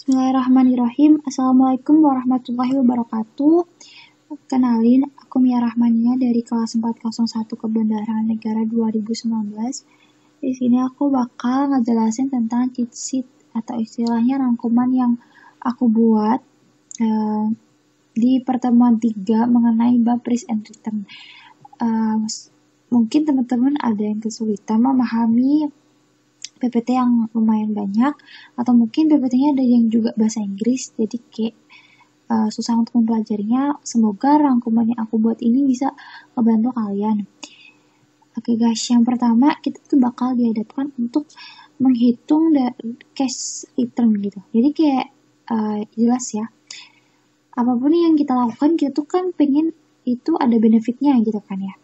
Bismillahirrahmanirrahim. Assalamualaikum warahmatullahi wabarakatuh. Kenalin, aku Mia Rahmania dari kelas 401 Kebendaharaan Negara 2019. Di sini aku bakal ngejelasin tentang cheat sheet atau istilahnya rangkuman yang aku buat di pertemuan 3 mengenai bab risk and return. Mungkin teman-teman ada yang kesulitan memahami PPT yang lumayan banyak, atau mungkin PPT-nya ada yang juga bahasa Inggris, jadi kayak susah untuk mempelajarinya. Semoga rangkuman yang aku buat ini bisa membantu kalian. Oke guys, yang pertama kita tuh bakal dihadapkan untuk menghitung cash return gitu. Jadi kayak jelas ya, apapun yang kita lakukan kita tuh kan pengen itu ada benefitnya gitu kan ya.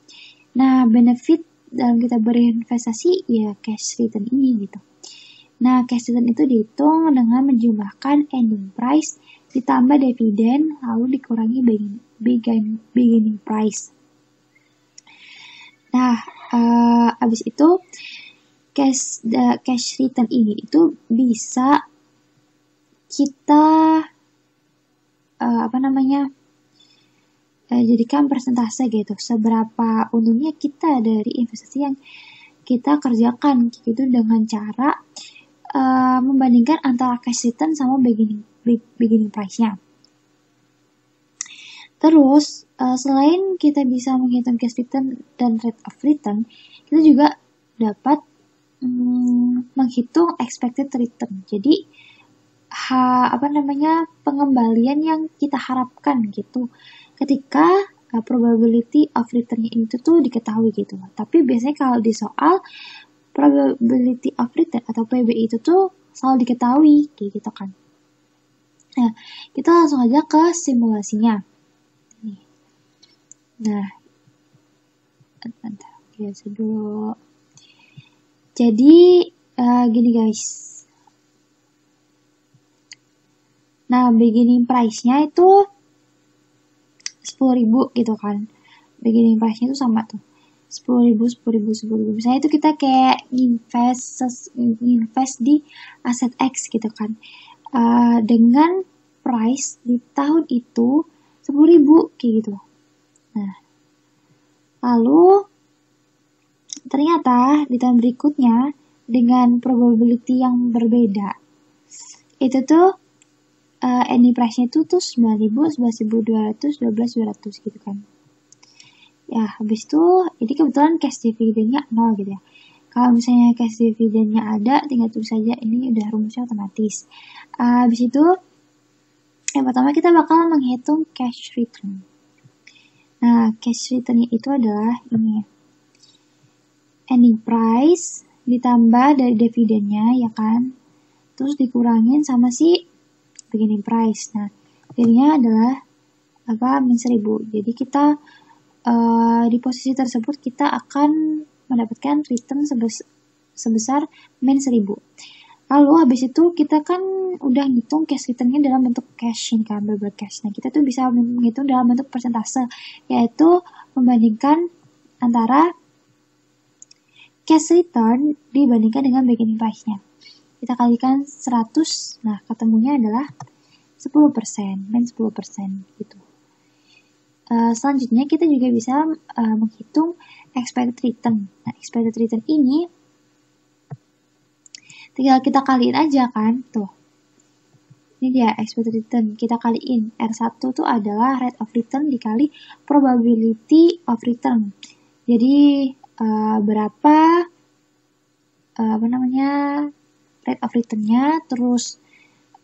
Nah, benefit dalam kita berinvestasi ya cash return ini gitu. Nah, cash return itu dihitung dengan menjumlahkan ending price ditambah dividen lalu dikurangi beginning price. Nah, abis itu cash return ini itu bisa kita jadikan persentase gitu, seberapa untungnya kita dari investasi yang kita kerjakan gitu, dengan cara membandingkan antara cash return sama beginning price-nya. Terus selain kita bisa menghitung cash return dan rate of return, kita juga dapat menghitung expected return. Jadi pengembalian yang kita harapkan gitu ketika probability of return itu tuh diketahui gitu. Tapi biasanya kalau di soal probability of return atau PBI itu tuh selalu diketahui kayak gitu kan. Nah, kita langsung aja ke simulasinya. Nah, dulu. Jadi gini guys. Nah, beginning price-nya itu 10.000 gitu kan. Beginning price-nya itu sama tuh. 10.000. Misalnya itu kita kayak invest di aset X gitu kan. Dengan price di tahun itu 10.000 kayak gitu. Nah, lalu ternyata di tahun berikutnya dengan probability yang berbeda, itu tuh ending price-nya itu tuh 9.000, 11.200, 12.200 gitu kan. Ya, habis itu, jadi kebetulan cash dividendnya 0 gitu ya. Kalau misalnya cash dividendnya ada, tinggal tulis saja, ini udah rumusnya otomatis. Habis itu, yang pertama kita bakal menghitung cash return. Nah, cash return-nya itu adalah ini, ending price ditambah dari dividennya ya kan, terus dikurangin sama si beginning price. Nah, jadinya adalah min 1.000. Jadi kita di posisi tersebut kita akan mendapatkan return sebesar min 1.000. Lalu habis itu kita kan udah ngitung cash return-nya dalam bentuk cash ini kan, beber cash. Nah, kita tuh bisa menghitung dalam bentuk persentase, yaitu membandingkan antara cash return dibandingkan dengan beginning price-nya. Kita kalikan 100, nah ketemunya adalah 10%, min 10% gitu. Selanjutnya kita juga bisa menghitung expected return. Nah, expected return ini tinggal kita kaliin aja kan, tuh. Ini dia expected return, kita kaliin. R1 tuh adalah rate of return dikali probability of return. Jadi berapa rate of return-nya, terus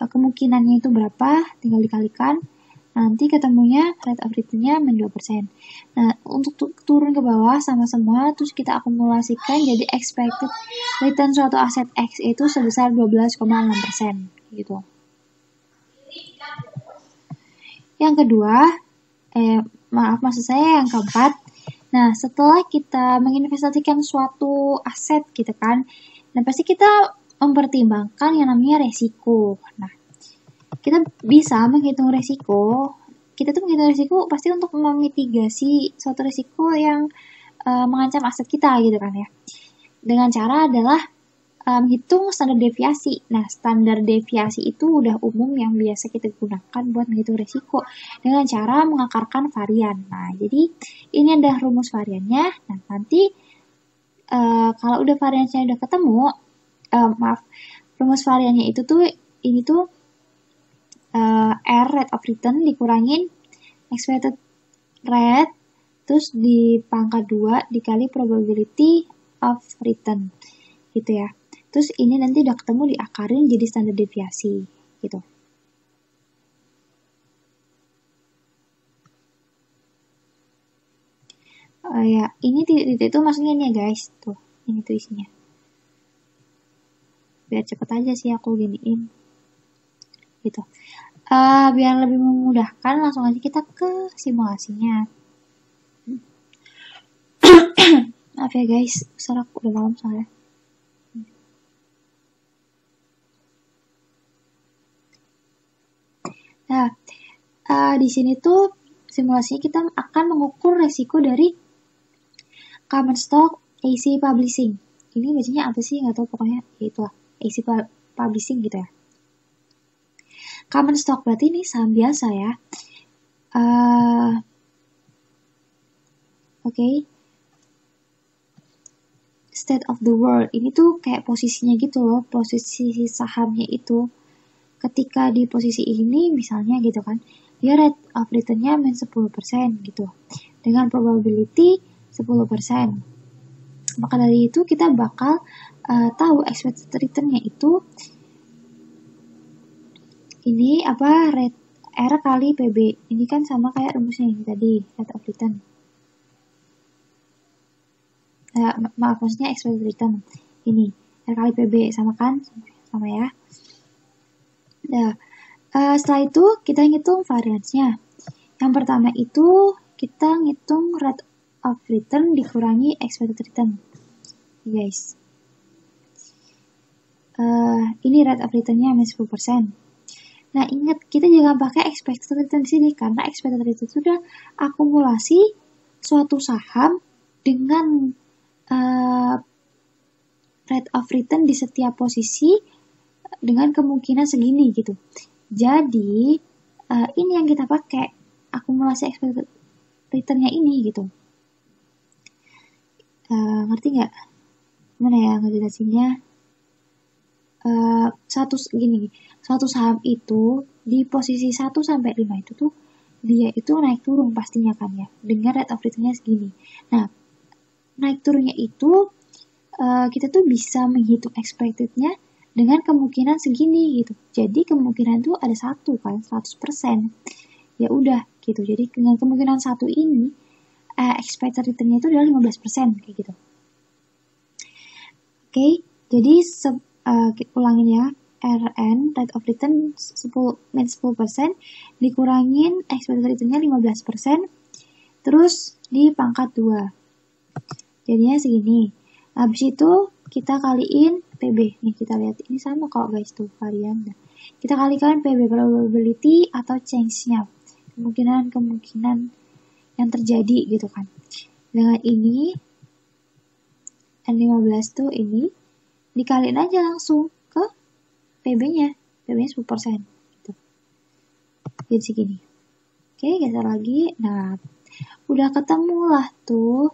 kemungkinannya itu berapa, tinggal dikalikan. Nanti ketemunya rate of return-nya min 2%. Nah, untuk turun ke bawah sama semua, terus kita akumulasikan jadi expected return suatu aset X itu sebesar 12,6% gitu. Yang kedua, maksud saya yang keempat. Nah, setelah kita menginvestasikan suatu aset gitu kan, dan pasti kita mempertimbangkan yang namanya resiko. Nah, kita bisa menghitung resiko. Kita tuh menghitung resiko pasti untuk memitigasi suatu resiko yang mengancam aset kita gitu kan ya. Dengan cara adalah menghitung standar deviasi. Nah, standar deviasi itu udah umum yang biasa kita gunakan buat menghitung resiko dengan cara mengakarkan varian. Nah, jadi ini ada rumus variannya. Nah, nanti kalau udah variannya udah ketemu, rumus variannya itu tuh ini tuh R rate of return dikurangin expected rate terus di pangkat 2 dikali probability of return gitu ya. Terus ini nanti udah ketemu diakarin jadi standar deviasi gitu. Ya, ini titik-titik itu maksudnya nih ya guys. Tuh, ini tuh isinya. Biar cepet aja sih aku giniin. Gitu. Biar lebih memudahkan langsung aja kita ke simulasinya. Maaf ya guys, serak udah malam soalnya. Nah, di sini tuh simulasinya kita akan mengukur resiko dari common stock AC Publishing. Ini bacanya apa sih? Nggak tahu, pokoknya itulah AC Publishing gitu ya. Common stock berarti ini saham biasa ya. Oke. State of the world. Ini tuh kayak posisinya gitu loh. Posisi sahamnya itu. Ketika di posisi ini misalnya gitu kan. Dia rate of return-nya min 10% gitu. Dengan probability 10%. Maka dari itu kita bakal tahu expected return-nya itu ini apa rate R kali PB. Ini kan sama kayak rumusnya ini tadi, rate of return. Maaf, maksudnya expected return. Ini R kali PB sama kan? Sama ya. Nah, setelah itu kita ngitung variansnya. Yang pertama itu kita ngitung rate of return dikurangi expected return. Guys. Ini rate of return-nya minus 10%. Nah, ingat kita jangan pakai expected return di sini karena expected return itu sudah akumulasi suatu saham dengan rate of return di setiap posisi dengan kemungkinan segini gitu. Jadi ini yang kita pakai akumulasi expected return-nya ini gitu. Ngerti nggak? Mana ya ngejelasinnya? Suatu saham itu di posisi 1 sampai 5 itu tuh dia itu naik turun pastinya kan ya dengan rate of return-nya segini. Nah, naik turunnya itu kita tuh bisa menghitung expected-nya dengan kemungkinan segini gitu. Jadi kemungkinan tuh ada 1 kan, 100%. Ya udah gitu. Jadi dengan kemungkinan 1 ini expected return-nya itu adalah 15% kayak gitu. Oke, jadi ulangin ya. RN, rate of return 10% dikurangin expected return-nya 15%, terus di pangkat 2. Jadinya segini. Habis itu kita kaliin PB. Nih kita lihat, ini sama kok guys tuh varian. Kita kalikan PB, probability atau change-nya. Kemungkinan yang terjadi gitu kan. Dengan ini, N15 tuh ini, dikaliin aja langsung ke PB-nya. PB-nya 10%. Gitu. Jadi segini. Oke, geser lagi. Nah, udah ketemu lah tuh.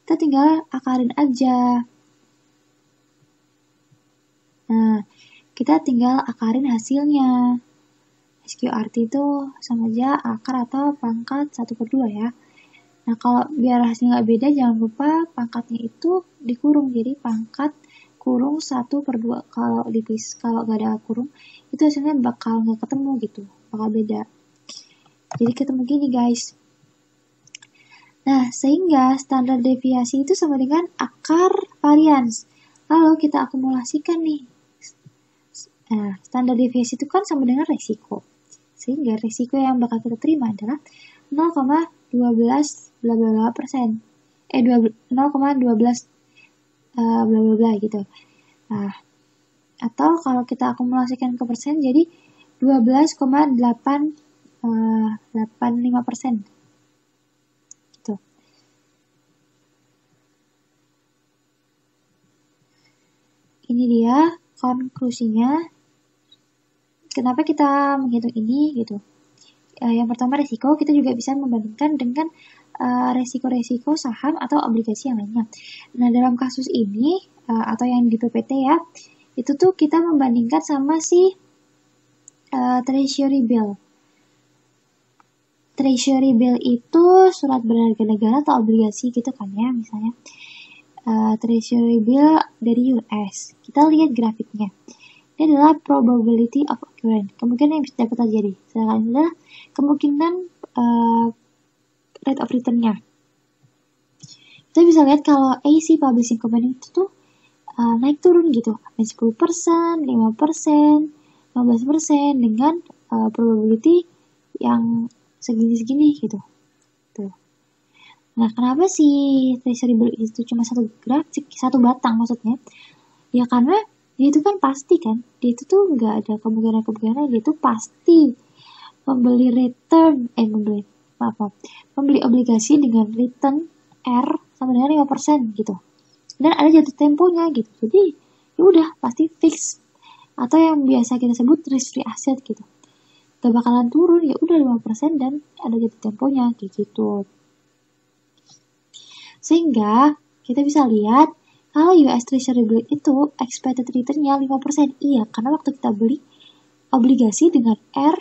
Kita tinggal akarin aja. Nah, kita tinggal akarin hasilnya. SQRT itu sama aja akar atau pangkat 1/2 ya. Nah, kalau biar hasilnya nggak beda, jangan lupa pangkatnya itu dikurung. Jadi pangkat kurung 1/2. Kalau nggak ada kurung, itu hasilnya bakal nggak ketemu gitu. Bakal beda. Jadi ketemu gini guys. Nah, sehingga standar deviasi itu sama dengan akar varians. Lalu kita akumulasikan nih. Nah, standar deviasi itu kan sama dengan resiko. Sehingga resiko yang bakal kita terima adalah 0,12 bla bla bla persen. 0,12 bla bla bla gitu. Nah, atau kalau kita akumulasikan ke persen jadi 12,85%. Gitu. Ini dia konklusinya. Kenapa kita menghitung ini gitu? Yang pertama risiko, kita juga bisa membandingkan dengan resiko-resiko saham atau obligasi yang lainnya. Nah, dalam kasus ini atau yang di PPT ya, itu tuh kita membandingkan sama si treasury bill. Treasury bill itu surat berharga negara atau obligasi gitu kan ya, misalnya treasury bill dari US. Kita lihat grafiknya. Ini adalah probability of occurrence, kemungkinan yang bisa dapat terjadi. Sedangkan ini adalah kemungkinan rate of return-nya. Kita bisa lihat kalau AC Publishing Company itu tuh naik turun gitu, 10%, 5%, 15% dengan probability yang segini-segini gitu. Tuh. Nah, kenapa sih treasury bill itu cuma satu batang maksudnya? Ya karena dia itu kan pasti kan, dia itu tuh nggak ada kemungkinan-kemungkinan, dia itu pasti membeli obligasi dengan return R sama dengan 5% gitu. Dan ada jatuh temponya gitu. Jadi ya udah pasti fix, atau yang biasa kita sebut risk-free asset gitu. Gak bakalan turun, ya udah 5% dan ada jatuh temponya kayak gitu. Sehingga kita bisa lihat kalau US Treasury bill itu expected return-nya 5%. Iya, karena waktu kita beli obligasi dengan R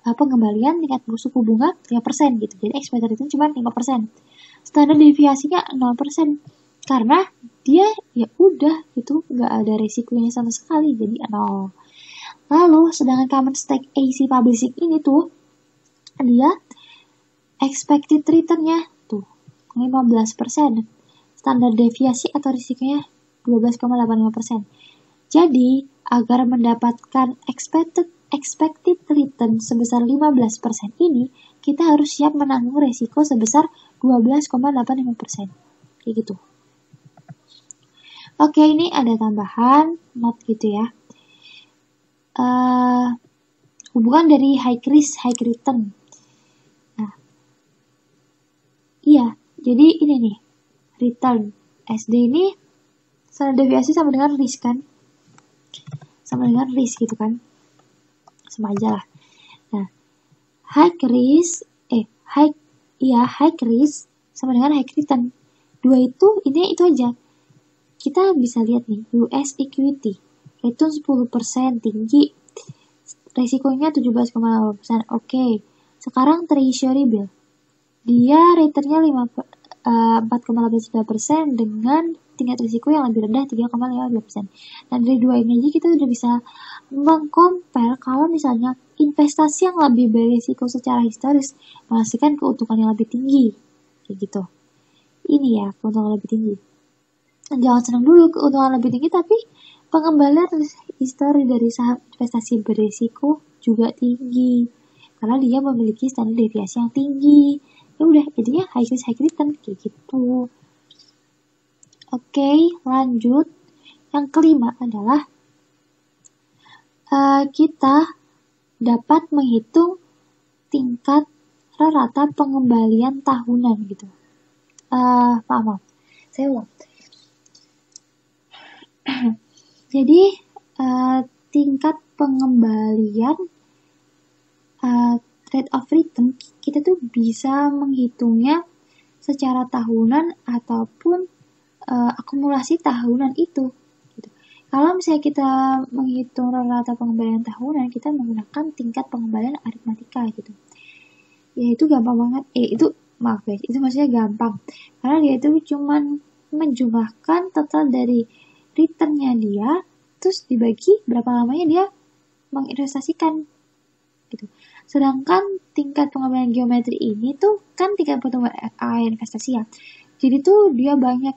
pengembalian tingkat suku bunga 3% gitu. Jadi expected return cuma 5%. Standar deviasinya 0%. Karena dia ya udah itu nggak ada resikonya sama sekali, jadi 0. Lalu sedangkan common stock AC Publishing ini tuh dia expected return-nya tuh 15%. Standar deviasi atau risikonya 12,85%. Jadi, agar mendapatkan expected return sebesar 15% ini, kita harus siap menanggung resiko sebesar 12,85%. Kayak gitu. Oke, ini ada tambahan note gitu ya. Hubungan dari high risk, high return. Nah, iya, jadi ini nih, return SD ini standar deviasi sama dengan risk kan, sama dengan risk gitu kan, sama aja lah. Nah, high risk sama dengan high return. Dua itu intinya itu aja. Kita bisa lihat nih, US equity return 10% tinggi, resikonya 17,8%. Oke. Sekarang treasury bill, dia returnnya 4,89% dengan tingkat risiko yang lebih rendah 3,15%. Dan dari dua ini aja kita udah bisa mengcompare kalau misalnya investasi yang lebih berisiko secara historis menghasilkan keuntungan yang lebih tinggi. Kayak gitu. Ini ya, keuntungan lebih tinggi. Jangan senang dulu keuntungan lebih tinggi, tapi pengembalian histori dari saham investasi berisiko juga tinggi. Karena dia memiliki standar deviasi yang tinggi. Ya udah, jadinya high risk high return kayak gitu. Oke, lanjut. Yang kelima adalah kita dapat menghitung tingkat rata pengembalian tahunan gitu. Maaf, saya ulang. Jadi tingkat pengembalian rate of return kita tuh bisa menghitungnya secara tahunan ataupun akumulasi tahunan itu. Gitu. Kalau misalnya kita menghitung rata pengembalian tahunan, kita menggunakan tingkat pengembalian aritmatika gitu. Ya itu gampang banget. Itu maksudnya gampang. Karena dia itu cuman menjumlahkan total dari return-nya dia, terus dibagi berapa lamanya dia menginvestasikan gitu. Sedangkan tingkat pengembalian geometri ini tuh kan tingkat pertumbuhan investasi ya. Jadi tuh dia banyak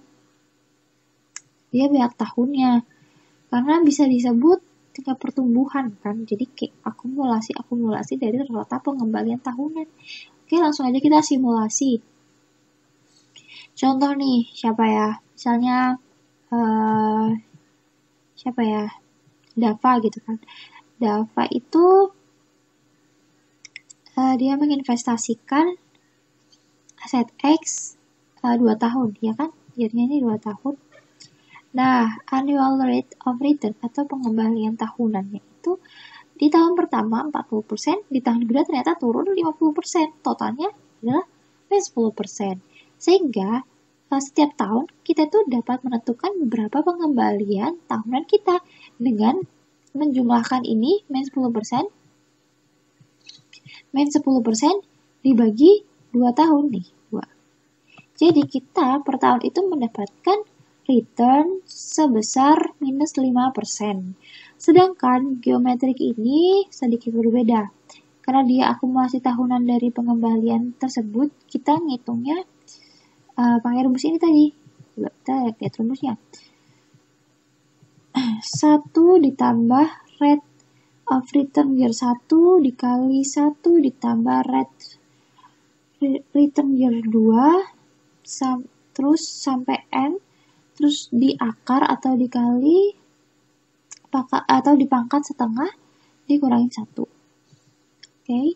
tahunnya. Karena bisa disebut tingkat pertumbuhan kan. Jadi kayak akumulasi dari rata pengembalian tahunan. Oke, langsung aja kita simulasi. Contoh nih, siapa ya? Misalnya Dava gitu kan. Dava itu dia menginvestasikan aset X 2 tahun, ya kan? Jadinya ini 2 tahun. Nah, annual rate of return atau pengembalian tahunannya itu di tahun pertama 40%, di tahun kedua ternyata turun 50%. Totalnya adalah minus 10%. Sehingga setiap tahun kita tuh dapat menentukan berapa pengembalian tahunan kita dengan menjumlahkan ini minus 10%, minus 10% dibagi 2 tahun nih, 2. Jadi kita per tahun itu mendapatkan return sebesar minus 5%. Sedangkan geometrik ini sedikit berbeda. Karena dia akumulasi tahunan dari pengembalian tersebut, kita ngitungnya pakai rumus ini tadi. Kita lihat rumusnya. 1 ditambah rate of return year 1 dikali 1 ditambah rate return year 2 terus sampai N, terus di akar atau dikali atau dipangkat setengah dikurangi 1. Oke.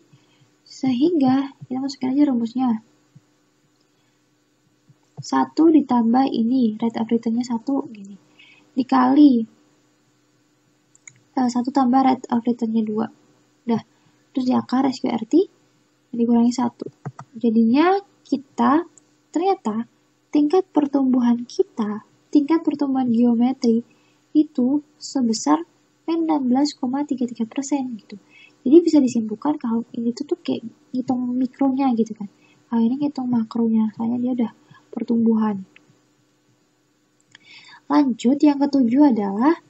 Sehingga kita masukin aja rumusnya. 1 ditambah ini, rate of return-nya 1 gini. Dikali 1 tambah rate of return-nya 2. Udah. Terus diakar SQRT dikurangi 1. Jadinya kita ternyata tingkat pertumbuhan tingkat pertumbuhan geometri itu sebesar 16,33% gitu. Jadi bisa disimpulkan kalau ini tuh kayak ngitung mikronya gitu kan. Kalau ini ngitung makronya, soalnya dia udah pertumbuhan. Lanjut, yang ketujuh adalah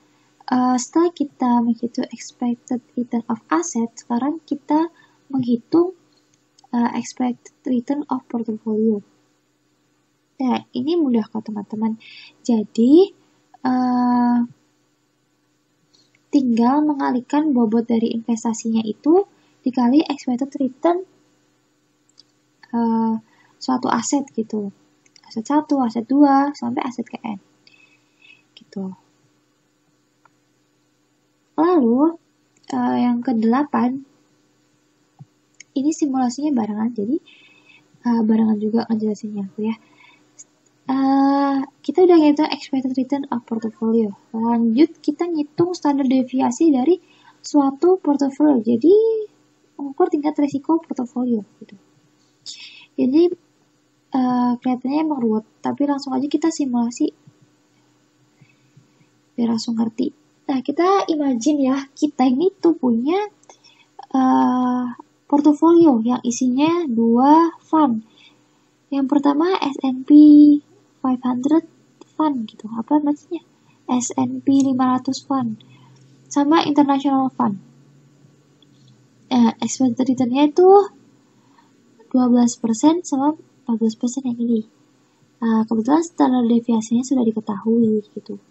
setelah kita menghitung expected return of asset, sekarang kita menghitung expected return of portfolio. Nah, ini mudah kok teman-teman. Jadi, tinggal mengalihkan bobot dari investasinya itu dikali expected return suatu aset gitu. Aset 1, aset 2, sampai aset ke N. Gitu. Lalu, yang ke-8, ini simulasinya barengan, jadi barengan juga ngejelasinnya ya. Kita udah ngitung expected return of portfolio. Lanjut, kita ngitung standar deviasi dari suatu portfolio. Jadi, mengukur tingkat risiko portfolio gitu. Jadi, kelihatannya emang ruwet, tapi langsung aja kita simulasi biar langsung ngerti. Nah, kita imagine ya, kita ini tuh punya portofolio yang isinya 2 fund. Yang pertama S&P 500 fund gitu. Apa maksudnya? S&P 500 fund. Sama international fund. Expected return-nya itu 12% sama 14% yang ini. Kebetulan standar deviasinya sudah diketahui gitu.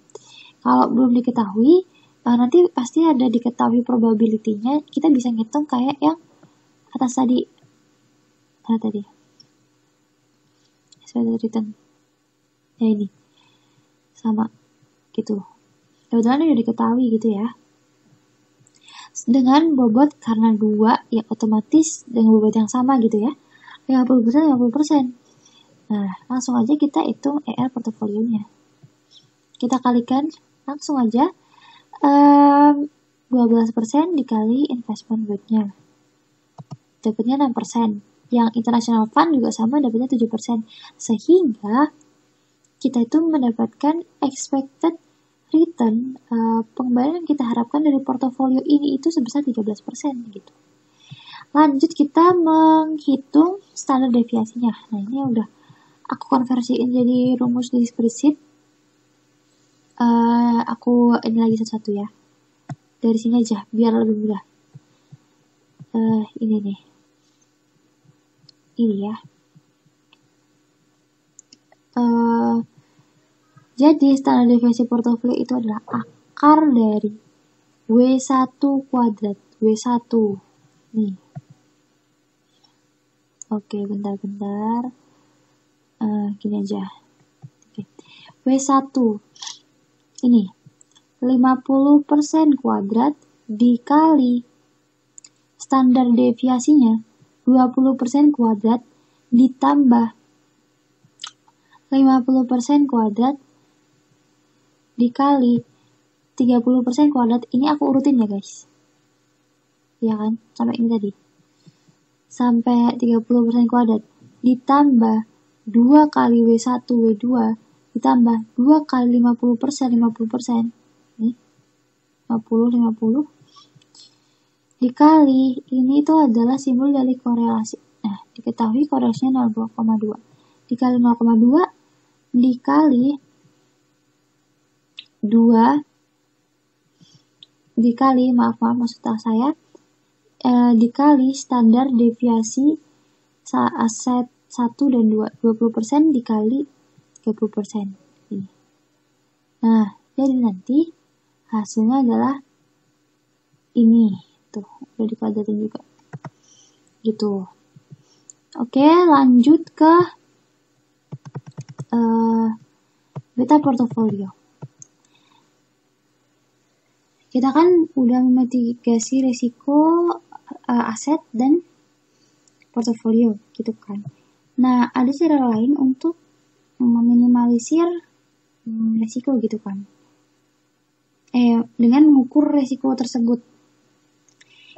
Kalau belum diketahui, nanti pasti ada diketahui probability-nya. Kita bisa ngitung kayak yang atas tadi. Tadi. Expected return. Ya ini. Sama. Gitu. Kebetulan udah diketahui gitu ya. Dengan bobot karena 2, ya otomatis dengan bobot yang sama gitu ya. 50%, 50%. Nah, langsung aja kita hitung ER portofolionya. Kita kalikan langsung aja 12% dikali investment weight-nya. Dapatnya 6%. Yang international fund juga sama, dapatnya 7%. Sehingga kita itu mendapatkan expected return pengembalian yang kita harapkan dari portofolio ini itu sebesar 13% gitu. Lanjut, kita menghitung standar deviasinya. Nah, ini udah aku konversiin jadi rumus di spreadsheet. Aku ini lagi satu-satu ya. Dari sini aja, biar lebih mudah. Ini nih. Ini ya. Jadi standar deviasi portofolio itu adalah akar dari W1 kuadrat. W1. Nih. Oke, bentar. Gini aja. Oke. W1. Ini. 50% kuadrat dikali standar deviasinya 20% kuadrat ditambah 50% kuadrat dikali 30% kuadrat. Ini aku urutin ya guys. Ya kan? Sampai ini tadi. Sampai 30% kuadrat. Ditambah 2 kali W1, W2. Ditambah 2 kali 50%, 50%. Ini 50, 50. Dikali, ini itu adalah simbol dari korelasi. Nah, diketahui korelasinya 0,2. Dikali 0,2, dikali 2, dikali, maksud saya, dikali standar deviasi aset 1 dan 2. 20% dikali 30%. Nah, jadi nanti hasilnya adalah ini. Tuh, udah dikuadratin juga. Gitu. Oke, lanjut ke beta portofolio. Kita kan udah memitigasi risiko aset dan portofolio, gitu kan. Nah, ada cara lain untuk meminimalisir risiko, gitu kan. Dengan mengukur risiko tersebut,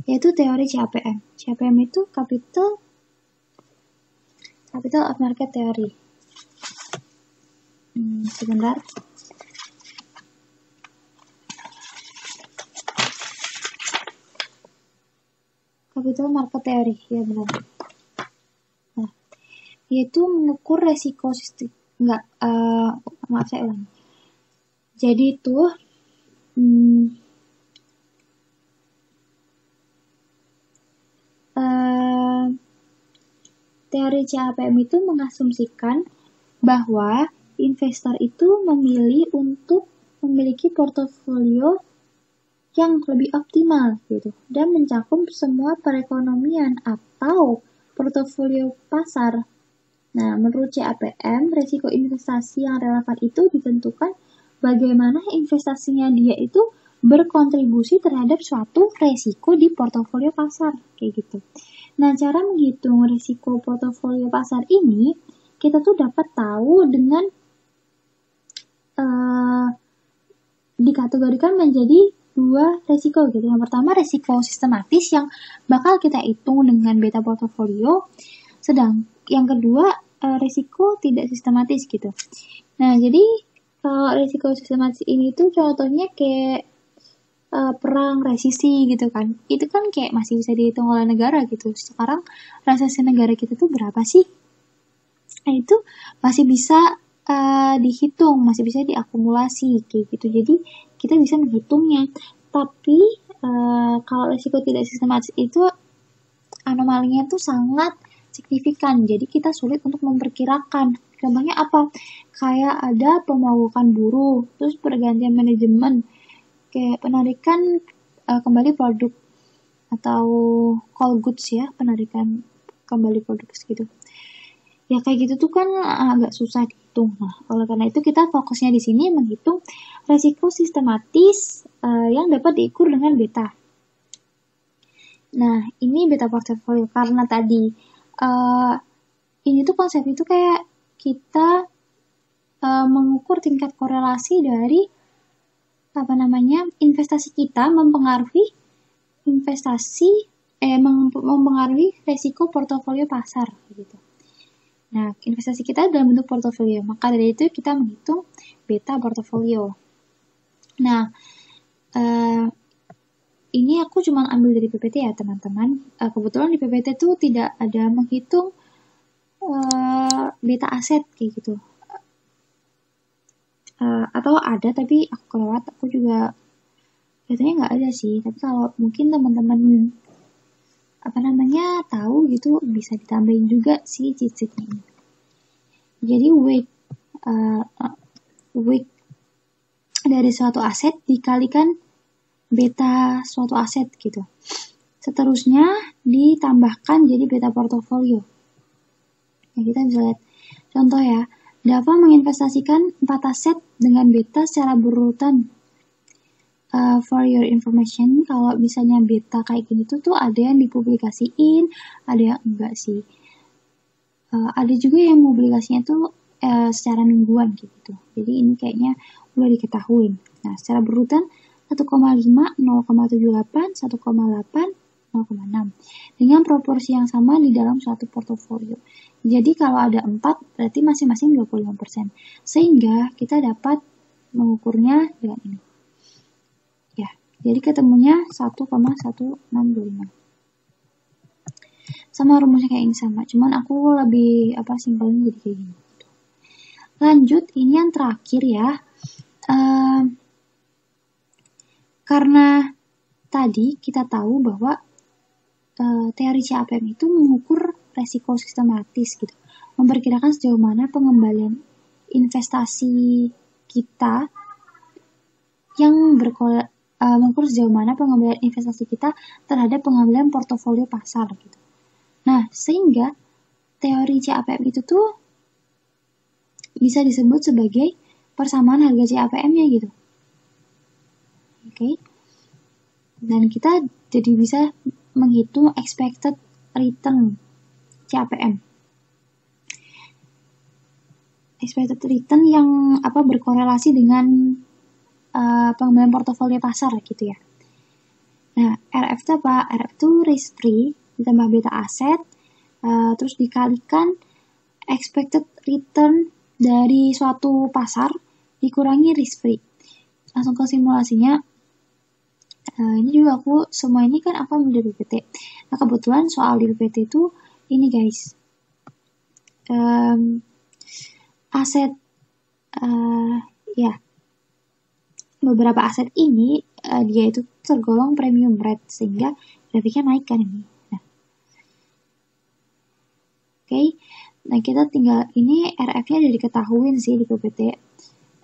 yaitu teori CAPM. CAPM itu capital of market theory. Sebentar. Capital market theory, ya benar. Nah, yaitu mengukur resiko sistem. Maaf saya ulang. Jadi itu teori CAPM itu mengasumsikan bahwa investor itu memilih untuk memiliki portofolio yang lebih optimal gitu dan mencakup semua perekonomian atau portofolio pasar. Nah, menurut CAPM, risiko investasi yang relevan itu ditentukan bagaimana investasinya dia itu berkontribusi terhadap suatu risiko di portofolio pasar, kayak gitu. Nah, cara menghitung risiko portofolio pasar ini, kita tuh dapat tahu dengan dikategorikan menjadi 2 risiko gitu. Yang pertama risiko sistematis yang bakal kita hitung dengan beta portofolio, sedang yang kedua risiko tidak sistematis gitu. Nah, jadi kalau risiko sistematis ini tuh contohnya kayak perang, resesi gitu kan. Itu kan kayak masih bisa dihitung oleh negara gitu. Sekarang resesi negara kita tuh berapa sih? Nah, itu masih bisa dihitung, masih bisa diakumulasi kayak gitu. Jadi kita bisa menghitungnya. Tapi kalau risiko tidak sistematis itu anomalinya tuh sangat signifikan. Jadi kita sulit untuk memperkirakan. Contohnya apa? Kayak ada pemogokan buruh, terus pergantian manajemen, kayak penarikan kembali produk atau call goods ya, penarikan kembali produk gitu. Ya kayak gitu tuh kan agak susah dihitung. Nah, oleh karena itu kita fokusnya di sini menghitung resiko sistematis yang dapat diukur dengan beta. Nah, ini beta portfolio karena tadi ini tuh konsep itu kayak kita mengukur tingkat korelasi dari investasi kita mempengaruhi mempengaruhi resiko portofolio pasar gitu. Nah, investasi kita dalam bentuk portofolio. Maka dari itu kita menghitung beta portofolio. Nah, ini aku cuma ambil dari PPT ya teman-teman. Kebetulan di PPT itu tidak ada menghitung beta aset kayak gitu. Atau ada tapi aku kelewat. Aku juga katanya nggak ada sih. Tapi kalau mungkin teman-teman tahu gitu bisa ditambahin juga sih cheat-sheetnya ini. Jadi weight dari suatu aset dikalikan beta suatu aset gitu. Seterusnya ditambahkan jadi beta portofolio. Nah, kita bisa lihat contoh ya. Dapat menginvestasikan 4 aset dengan beta secara berurutan. For your information, kalau misalnya beta kayak gini tuh ada yang dipublikasiin, ada yang enggak sih. Ada juga yang publikasinya tuh secara mingguan gitu. Jadi ini kayaknya udah diketahui. Nah, secara berurutan 1,5, 0,78, 1,8, 0,6 dengan proporsi yang sama di dalam suatu portofolio. Jadi kalau ada 4 berarti masing-masing 25%. Sehingga kita dapat mengukurnya dengan ini. Ya, jadi ketemunya 1,1625. Sama rumusnya kayak ini sama, cuman aku lebih simpelnya jadi kayak gini. Lanjut, ini yang terakhir ya. Karena tadi kita tahu bahwa teori CAPM itu mengukur resiko sistematis gitu, memperkirakan sejauh mana pengembalian investasi kita yang mengukur sejauh mana pengembalian investasi kita terhadap pengambilan portofolio pasar gitu. Nah, sehingga teori CAPM itu tuh bisa disebut sebagai persamaan harga CAPM-nya gitu. Oke. Dan kita jadi bisa menghitung expected return CAPM. Expected return yang berkorelasi dengan pengembalian portofolio pasar gitu ya. Nah, RF itu apa? RF itu risk free ditambah beta aset, terus dikalikan expected return dari suatu pasar dikurangi risk free. Langsung ke simulasinya. Ini juga semua ini kan aku ambil di PPT. Nah, kebetulan soal di PPT itu ini guys. Aset beberapa aset ini dia itu tergolong premium rate sehingga grafiknya naik kan ini. Nah. Oke. Nah, kita tinggal ini RF-nya udah diketahuin sih di PPT.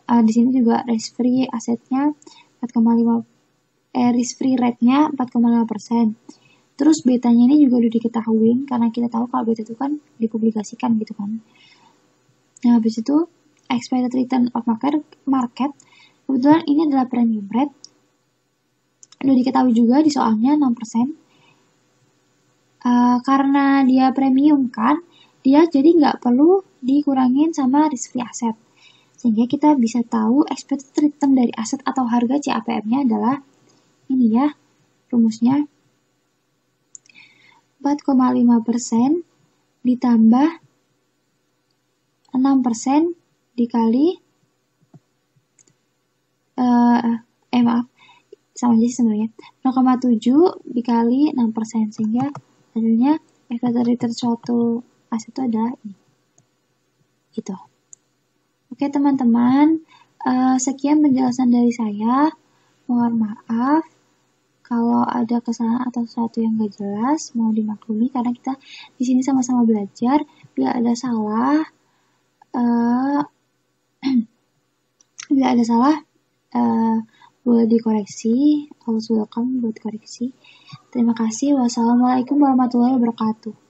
Di sini juga risk free asetnya 4,5 risk free rate-nya 4,5%. Terus betanya ini juga udah diketahuin karena kita tahu kalau beta itu kan dipublikasikan gitu kan. Nah, habis itu expected return of market kebetulan ini adalah premium rate. Udah diketahui juga di soalnya 6%. Karena dia premium kan, dia jadi nggak perlu dikurangin sama risk free asset. Sehingga kita bisa tahu expected return dari aset atau harga CAPM-nya adalah ini ya, rumusnya 4,5% ditambah 6% dikali sama aja sebenarnya 0,7 dikali 6% sehingga hasilnya expected return suatu aset itu ada ini. Gitu. Oke teman-teman, sekian penjelasan dari saya. Mohon maaf kalau ada kesalahan atau sesuatu yang gak jelas, mau dimaklumi karena kita di sini sama-sama belajar. Bila ada salah, boleh dikoreksi. Always welcome buat koreksi. Terima kasih. Wassalamualaikum warahmatullahi wabarakatuh.